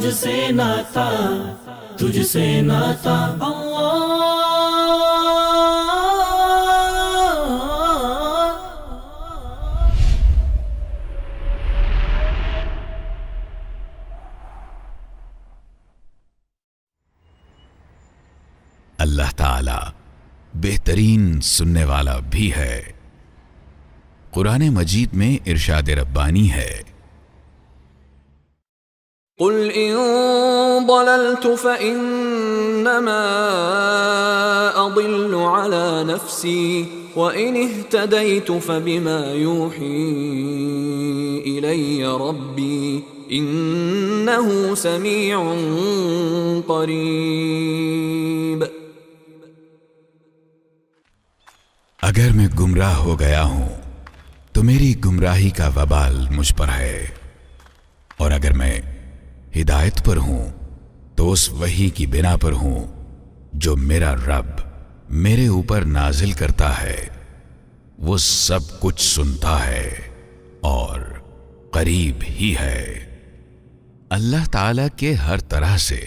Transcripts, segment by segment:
تجھ سے ناتا، تجھ سے ناتا اللہ تعالی بہترین سننے والا بھی ہے۔ قرآن مجید میں ارشاد ربانی ہے، قل ان ضللت فانما اضل على نفسي وان اهتديت فبما يوحي الي ربي انه سميع قريب۔ اگر میں گمراہ ہو گیا ہوں تو میری گمراہی کا وبال مجھ پر ہے، اور اگر میں ہدایت پر ہوں تو اس وحی کی بنا پر ہوں جو میرا رب میرے اوپر نازل کرتا ہے، وہ سب کچھ سنتا ہے اور قریب ہی ہے۔ اللہ تعالی کے ہر طرح سے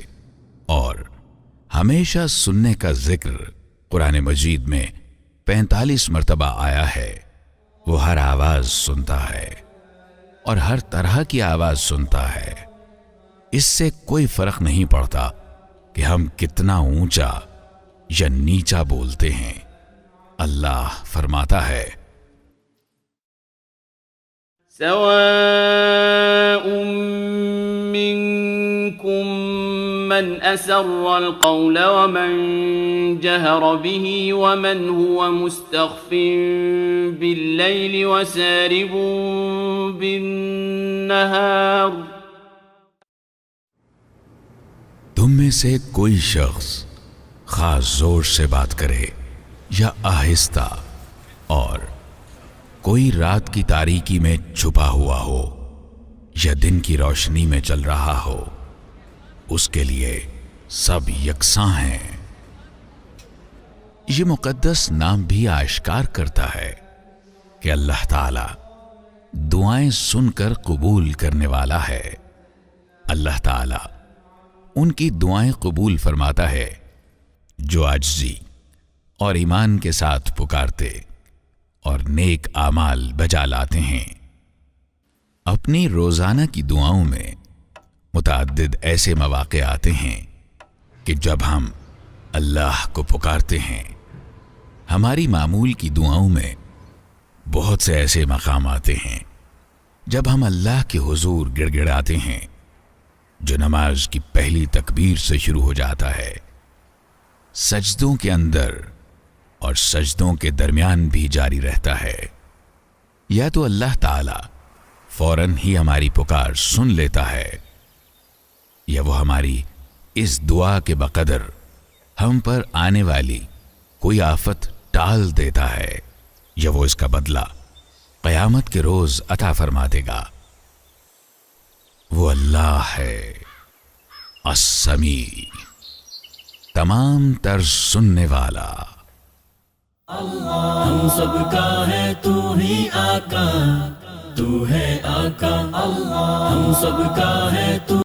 اور ہمیشہ سننے کا ذکر قرآن مجید میں 45 مرتبہ آیا ہے۔ وہ ہر آواز سنتا ہے اور ہر طرح کی آواز سنتا ہے، اس سے کوئی فرق نہیں پڑتا کہ ہم کتنا اونچا یا نیچا بولتے ہیں۔ اللہ فرماتا ہے، سواء منكم من أسر القول ومن جهر به ومن هو مستخف بالليل وسارب بالنهار۔ تم میں سے کوئی شخص خاص زور سے بات کرے یا آہستہ، اور کوئی رات کی تاریکی میں چھپا ہوا ہو یا دن کی روشنی میں چل رہا ہو، اس کے لیے سب یکساں ہیں۔ یہ مقدس نام بھی آشکار کرتا ہے کہ اللہ تعالی دعائیں سن کر قبول کرنے والا ہے۔ اللہ تعالی ان کی دعائیں قبول فرماتا ہے جو عاجزی اور ایمان کے ساتھ پکارتے اور نیک اعمال بجا لاتے ہیں۔ اپنی روزانہ کی دعاؤں میں متعدد ایسے مواقع آتے ہیں کہ جب ہم اللہ کو پکارتے ہیں، ہماری معمول کی دعاؤں میں بہت سے ایسے مقام آتے ہیں جب ہم اللہ کے حضور گڑ گڑاتے ہیں جو نماز کی پہلی تکبیر سے شروع ہو جاتا ہے، سجدوں کے اندر اور سجدوں کے درمیان بھی جاری رہتا ہے۔ یا تو اللہ تعالی فوراً ہی ہماری پکار سن لیتا ہے، یا وہ ہماری اس دعا کے بقدر ہم پر آنے والی کوئی آفت ٹال دیتا ہے، یا وہ اس کا بدلہ قیامت کے روز عطا فرما دے گا۔ وہ اللہ ہے السمیع، تمام تر سننے والا۔ ہم سب کا ہے تو ہی آقا، تو ہے آقا، ہم سب کا ہے تو